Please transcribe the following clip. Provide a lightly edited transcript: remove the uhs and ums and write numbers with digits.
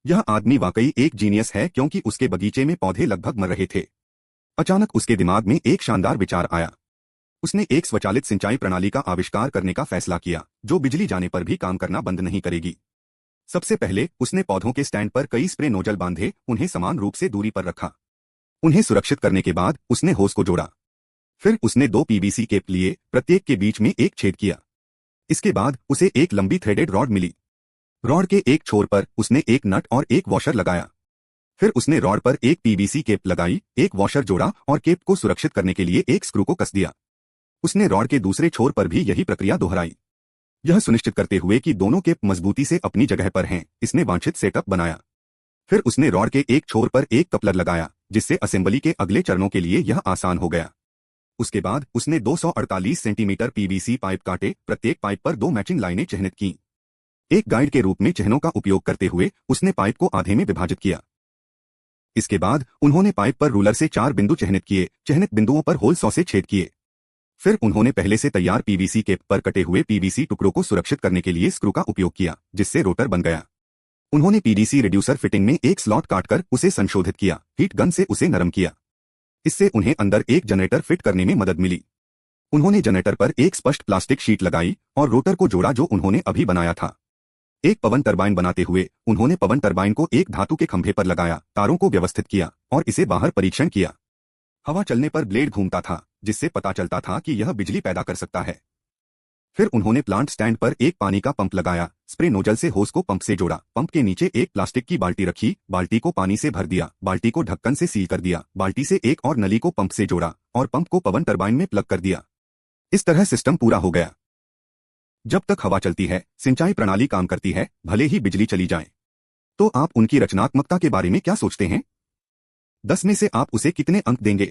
यह आदमी वाकई एक जीनियस है क्योंकि उसके बगीचे में पौधे लगभग मर रहे थे। अचानक उसके दिमाग में एक शानदार विचार आया। उसने एक स्वचालित सिंचाई प्रणाली का आविष्कार करने का फैसला किया, जो बिजली जाने पर भी काम करना बंद नहीं करेगी। सबसे पहले उसने पौधों के स्टैंड पर कई स्प्रे नोजल बांधे, उन्हें समान रूप से दूरी पर रखा। उन्हें सुरक्षित करने के बाद उसने होस को जोड़ा। फिर उसने दो पीवीसी केप लिए, प्रत्येक के बीच में एक छेद किया। इसके बाद उसे एक लंबी थ्रेडेड रॉड मिली। रॉड के एक छोर पर उसने एक नट और एक वॉशर लगाया। फिर उसने रॉड पर एक पीवीसी केप लगाई, एक वॉशर जोड़ा और केप को सुरक्षित करने के लिए एक स्क्रू को कस दिया। उसने रॉड के दूसरे छोर पर भी यही प्रक्रिया दोहराई, यह सुनिश्चित करते हुए कि दोनों केप मजबूती से अपनी जगह पर हैं। इसने वांछित सेटअप बनाया। फिर उसने रॉड के एक छोर पर एक कपलर लगाया, जिससे असेंबली के अगले चरणों के लिए यह आसान हो गया। उसके बाद उसने 248 सेंटीमीटर पीवीसी पाइप काटे, प्रत्येक पाइप पर दो मैचिंग लाइनें चिह्नित की। एक गाइड के रूप में चिन्हों का उपयोग करते हुए उसने पाइप को आधे में विभाजित किया। इसके बाद उन्होंने पाइप पर रूलर से 4 बिंदु चिह्नित किए, चिह्नित बिंदुओं पर होल सॉ से छेद किए। फिर उन्होंने पहले से तैयार पीवीसी केप पर कटे हुए पीवीसी टुकड़ों को सुरक्षित करने के लिए स्क्रू का उपयोग किया, जिससे रोटर बन गया। उन्होंने पीडीसी रिड्यूसर फिटिंग में एक स्लॉट काटकर उसे संशोधित किया, हीट गन से उसे नरम किया। इससे उन्हें अंदर एक जनरेटर फिट करने में मदद मिली। उन्होंने जनरेटर पर एक स्पष्ट प्लास्टिक शीट लगाई और रोटर को जोड़ा जो उन्होंने अभी बनाया था। एक पवन टरबाइन बनाते हुए उन्होंने पवन टरबाइन को एक धातु के खंभे पर लगाया, तारों को व्यवस्थित किया और इसे बाहर परीक्षण किया। हवा चलने पर ब्लेड घूमता था, जिससे पता चलता था कि यह बिजली पैदा कर सकता है। फिर उन्होंने प्लांट स्टैंड पर एक पानी का पंप लगाया, स्प्रे नोजल से होस को पंप से जोड़ा, पंप के नीचे एक प्लास्टिक की बाल्टी रखी, बाल्टी को पानी से भर दिया, बाल्टी को ढक्कन से सील कर दिया, बाल्टी से एक और नली को पंप से जोड़ा और पंप को पवन टरबाइन में प्लग कर दिया। इस तरह सिस्टम पूरा हो गया। जब तक हवा चलती है, सिंचाई प्रणाली काम करती है, भले ही बिजली चली जाए। तो आप उनकी रचनात्मकता के बारे में क्या सोचते हैं? 10 में से आप उसे कितने अंक देंगे?